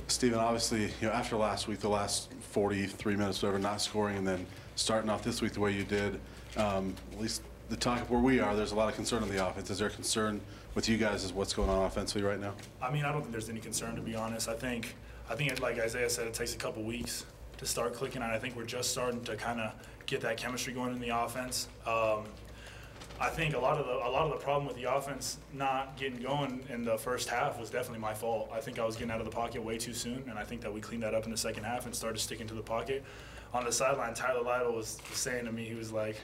Steven, obviously, after last week, the last 43 minutes, whatever, not scoring, and then starting off this week the way you did, at least the talk of where we are, there's a lot of concern on the offense. Is there concern with you guys as what's going on offensively right now? I mean, I don't think there's any concern, to be honest. I think like Isaiah said, it takes a couple weeks to start clicking, and I think we're just starting to kind of get that chemistry going in the offense. I think a lot of the problem with the offense not getting going in the first half was definitely my fault. I think I was getting out of the pocket way too soon, and I think that we cleaned that up in the second half and started sticking to the pocket. On the sideline, Tyler Lytle was saying to me, he was like,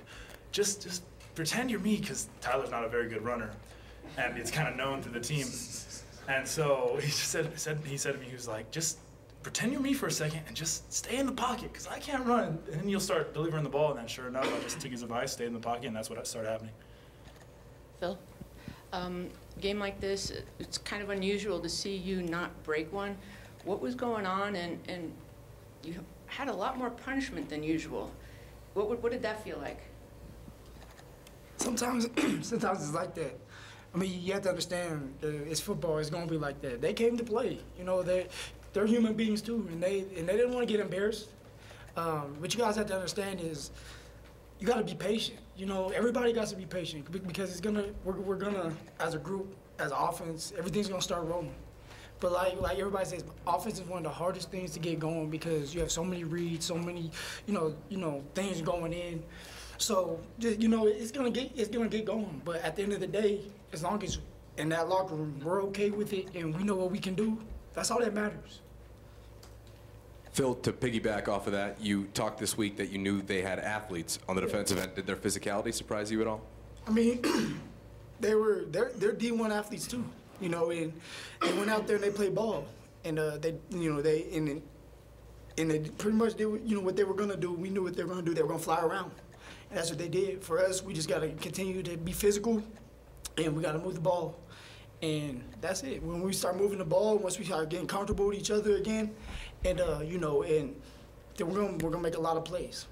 just pretend you're me, because Tyler's not a very good runner, and it's kind of known to the team. And so he said to me, he was like, just pretend you're me for a second and just stay in the pocket, because I can't run. And then you'll start delivering the ball. And then sure enough, I just took his advice, stayed in the pocket, and that's what started happening. Phil, game like this, it's kind of unusual to see you not break one. What was going on? And you had a lot more punishment than usual. What did that feel like? Sometimes it's like that. I mean, you have to understand, it's football. It's gonna be like that. They came to play. They're human beings too, and they didn't want to get embarrassed. What you guys have to understand is, you got to be patient. Everybody got to be patient, because we're gonna, as a group, as an offense, everything's gonna start rolling. But like everybody says, offense is one of the hardest things to get going, because you have so many reads, so many things going in. So it's gonna get going. But at the end of the day, as long as in that locker room we're okay with it and we know what we can do, that's all that matters. Phil, to piggyback off of that, you talked this week that you knew they had athletes on the defensive end. Did their physicality surprise you at all? I mean, they're D1 athletes too, and they went out there and they played ball, and they pretty much did what they were gonna do. We knew what they were gonna do. They were gonna fly around, and that's what they did. For us, we just gotta continue to be physical, and we gotta move the ball. And that's it. When we start moving the ball, once we start getting comfortable with each other again, and then we're gonna make a lot of plays.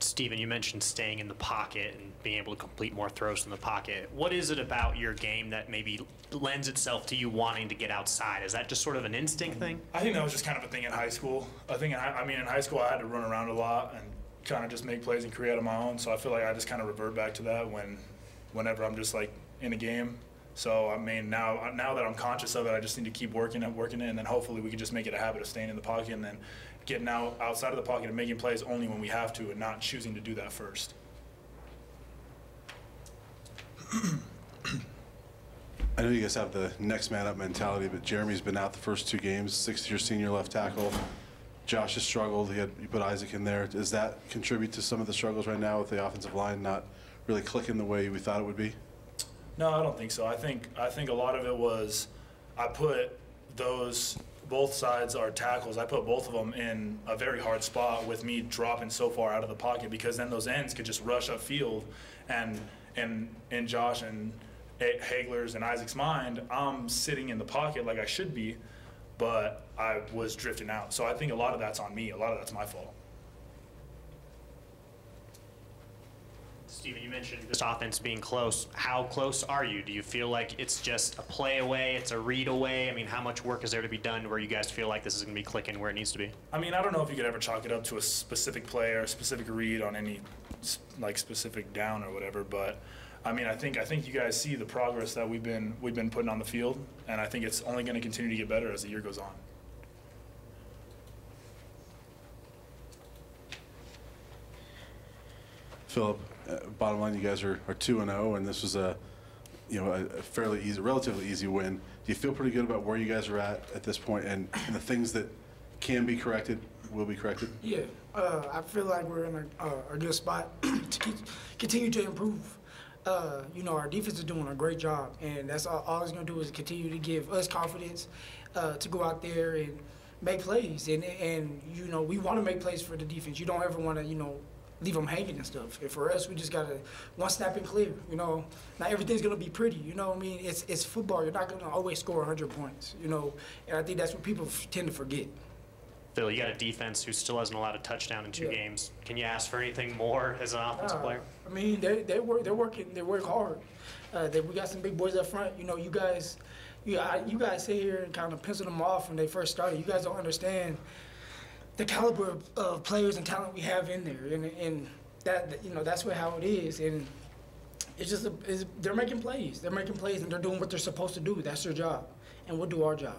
Steven, you mentioned staying in the pocket and being able to complete more throws from the pocket. What is it about your game that maybe lends itself to you wanting to get outside? Is that just sort of an instinct thing? I think that was just kind of a thing in high school. I mean, in high school, I had to run around a lot and kind of just make plays and create on my own. So I feel like I just kind of revert back to that whenever I'm just like in a game. So I mean, now that I'm conscious of it, I just need to keep working it, and then hopefully we can just make it a habit of staying in the pocket and then getting outside of the pocket and making plays only when we have to, and not choosing to do that first. I know you guys have the next man up mentality, but Jeremy's been out the first 2 games, 6th-year senior left tackle. Josh has struggled. You put Isaac in there. Does that contribute to some of the struggles right now with the offensive line not really clicking the way we thought it would be? No, I don't think so. I think a lot of it was I put both sides are tackles. I put both of them in a very hard spot with me dropping so far out of the pocket, because then those ends could just rush upfield, and in Josh and Hagler's and Isaac's mind, I'm sitting in the pocket like I should be, but I was drifting out. So I think a lot of that's on me. A lot of that's my fault. Steven, you mentioned this offense being close. How close are you? Do you feel like it's just a play away, it's a read away? I mean, how much work is there to be done where you guys feel like this is going to be clicking where it needs to be? I mean, I don't know if you could ever chalk it up to a specific play or a specific read on any specific down or whatever, but I mean, I think you guys see the progress that we've been putting on the field, and I think it's only going to continue to get better as the year goes on. Phillip, bottom line, you guys are 2-0, and this was a fairly easy, relatively easy win. Do you feel pretty good about where you guys are at this point, and the things that can be corrected will be corrected? Yeah, I feel like we're in a good spot to continue to improve. Our defense is doing a great job, and that's all it's going to do is continue to give us confidence to go out there and make plays. And we want to make plays for the defense. You don't ever want to, leave them hanging and stuff. And for us, we just got to one snap and clear. Not everything's going to be pretty. I mean, it's football. You're not going to always score 100 points, and I think that's what people tend to forget. Phil, you got a defense who still hasn't allowed a touchdown in 2 games. Can you ask for anything more as an offensive player? I mean, they work hard. We got some big boys up front. You guys you guys sit here and kind of pencil them off when they first started. You guys don't understand the caliber of players and talent we have in there, and that, you know, that's how it is. And it's just they're making plays. They're making plays, and they're doing what they're supposed to do. That's their job, and we'll do our job.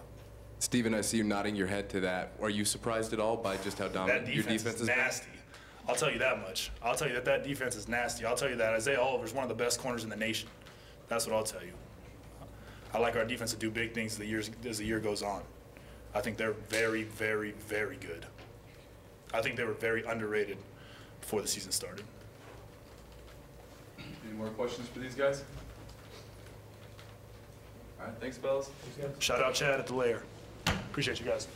Steven, I see you nodding your head to that. Are you surprised at all by just how dominant your defense is been? nasty. I'll tell you that much. I'll tell you that defense is nasty. I'll tell you that Isaiah Oliver's one of the best corners in the nation. That's what I'll tell you. I like our defense to do big things as the year goes on. I think they're very, very, very good. I think they were very underrated before the season started. Any more questions for these guys? All right, thanks, fellas. Shout out Chad at the lair. Appreciate you guys.